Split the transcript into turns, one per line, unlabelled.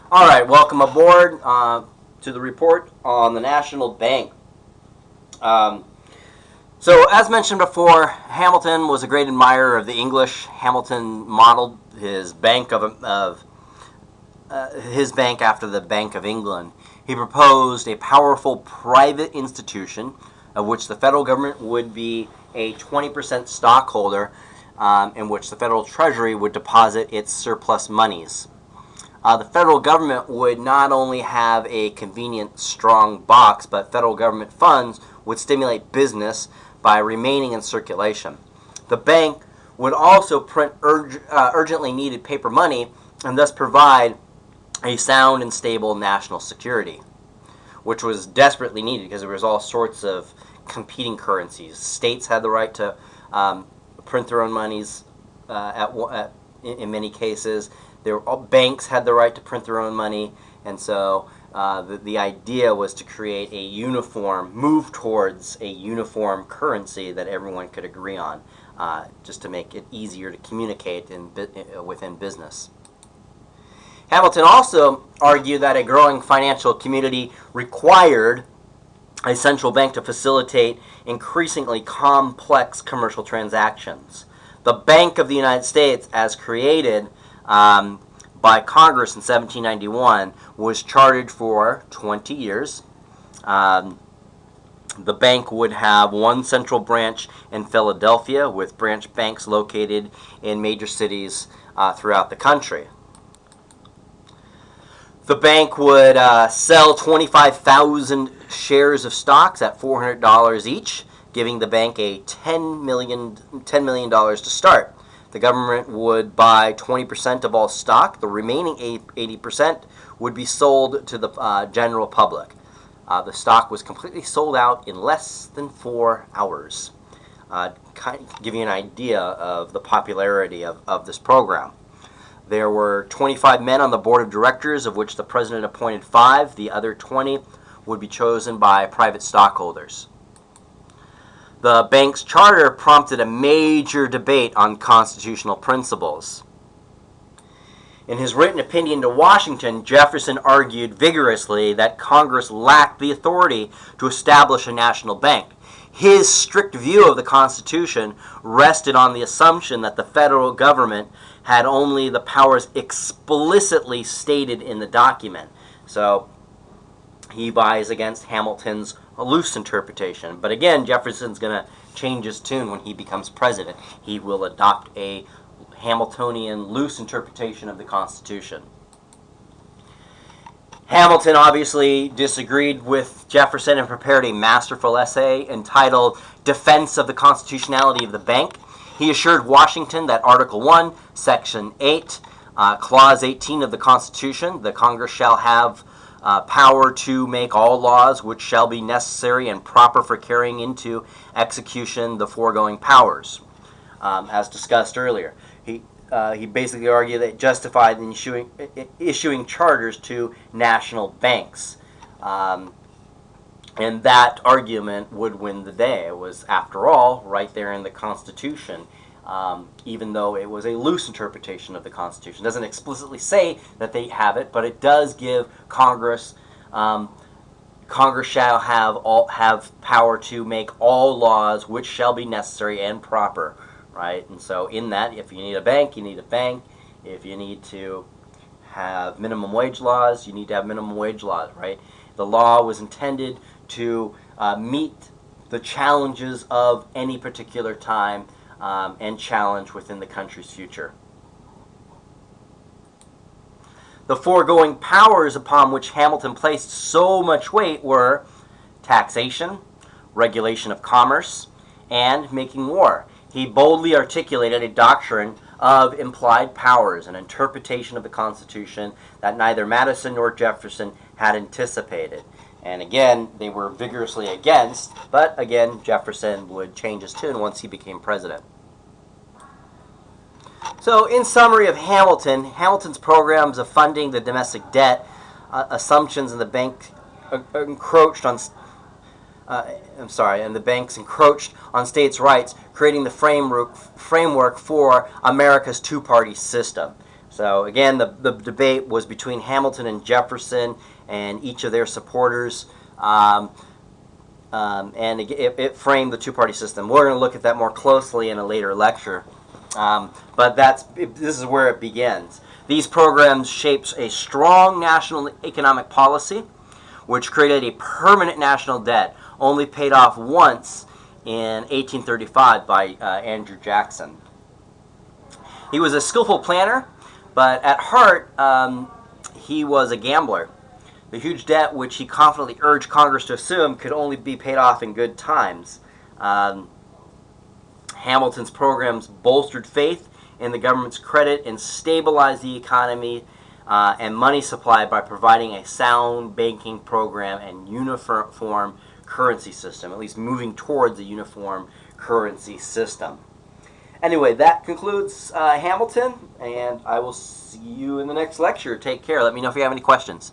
All right, welcome aboard to the report on the National Bank. Um, as mentioned before, Hamilton was a great admirer of the English. Hamilton modeled his bank his bank after the Bank of England. He proposed a powerful private institution of which the federal government would be a 20% stockholder, in which the federal treasury would deposit its surplus monies. The federal government would not only have a convenient, strong box, but federal government funds would stimulate business by remaining in circulation. The bank would also print urgently needed paper money and thus provide a sound and stable national security, which was desperately needed because there was all sorts of competing currencies. States had the right to print their own monies in many cases. Banks had the right to print their own money, and so the idea was to create move towards a uniform currency that everyone could agree on, just to make it easier to communicate within business. Hamilton also argued that a growing financial community required a central bank to facilitate increasingly complex commercial transactions. The Bank of the United States, as created by Congress in 1791, was chartered for 20 years. The bank would have one central branch in Philadelphia, with branch banks located in major cities throughout the country. The bank would sell 25,000 shares of stocks at $400 each, giving the bank a $10 million to start. The government would buy 20% of all stock. The remaining 80% would be sold to the general public. The stock was completely sold out in less than 4 hours. Kind of give you an idea of the popularity of this program. There were 25 men on the board of directors, of which the president appointed 5. The other 20 would be chosen by private stockholders. The bank's charter prompted a major debate on constitutional principles. In his written opinion to Washington, Jefferson argued vigorously that Congress lacked the authority to establish a national bank. His strict view of the Constitution rested on the assumption that the federal government had only the powers explicitly stated in the document. So he buys against Hamilton's loose interpretation. But again, Jefferson's going to change his tune when he becomes president. He will adopt a Hamiltonian loose interpretation of the Constitution. Hamilton obviously disagreed with Jefferson and prepared a masterful essay entitled Defense of the Constitutionality of the Bank. He assured Washington that Article 1, Section 8, Clause 18 of the Constitution, the Congress shall have power to make all laws which shall be necessary and proper for carrying into execution the foregoing powers, as discussed earlier. He basically argued that it justified in issuing charters to national banks. And that argument would win the day. It was, after all, right there in the Constitution, even though it was a loose interpretation of the Constitution. It doesn't explicitly say that they have it, but it does give Congress, Congress shall have power to make all laws which shall be necessary and proper, right? And so in that, if you need a bank, you need a bank. If you need to have minimum wage laws, you need to have minimum wage laws, right? The law was intended to meet the challenges of any particular time and challenge within the country's future. The foregoing powers upon which Hamilton placed so much weight were taxation, regulation of commerce, and making war. He boldly articulated a doctrine of implied powers, an interpretation of the Constitution that neither Madison nor Jefferson had anticipated. And again, they were vigorously against, but again, Jefferson would change his tune once he became president. So, in summary of Hamilton's programs of funding the domestic debt, assumptions in the bank encroached on the banks encroached on states' rights, creating the framework for America's two-party system. So again, the debate was between Hamilton and Jefferson and each of their supporters. And it framed the two-party system. We're going to look at that more closely in a later lecture. But this is where it begins. These programs shaped a strong national economic policy, which created a permanent national debt, only paid off once in 1835 by Andrew Jackson. He was a skillful planner, but at heart, he was a gambler. The huge debt, which he confidently urged Congress to assume, could only be paid off in good times. Hamilton's programs bolstered faith in the government's credit and stabilized the economy and money supply by providing a sound banking program and uniform currency system, at least moving towards a uniform currency system. Anyway, that concludes Hamilton, and I will see you in the next lecture. Take care. Let me know if you have any questions.